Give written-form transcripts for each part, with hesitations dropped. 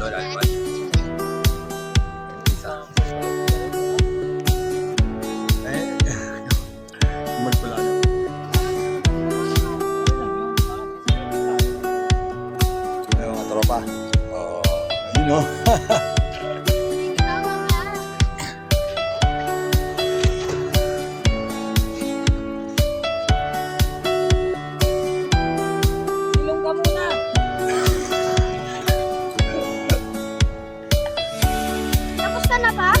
Lola Alban. Isa. Magpula na. Ayun mga tropa. Ayun o. Na ba?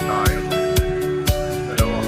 Tayo. Dalawa.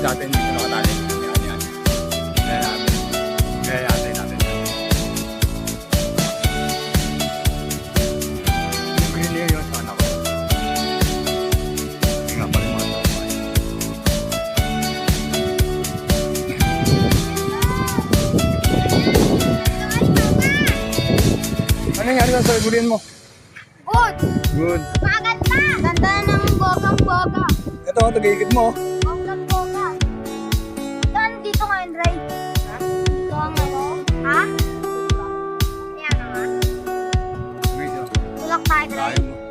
Natin dito nakatali. Yan. Kaya natin. Hindi yun sana ko. Hindi nga pala mga ito. Ano nangyari sa sagurin mo? Good. Good. Maganda. Ganda ng bogang-boga. Ito, tagayikit mo. Bogang-boga. Saan dito ngayon, Ray? Ha? Dito ang ano? Ha? Yan nga. Video. Tulak tayo, Ray. Tayo mo.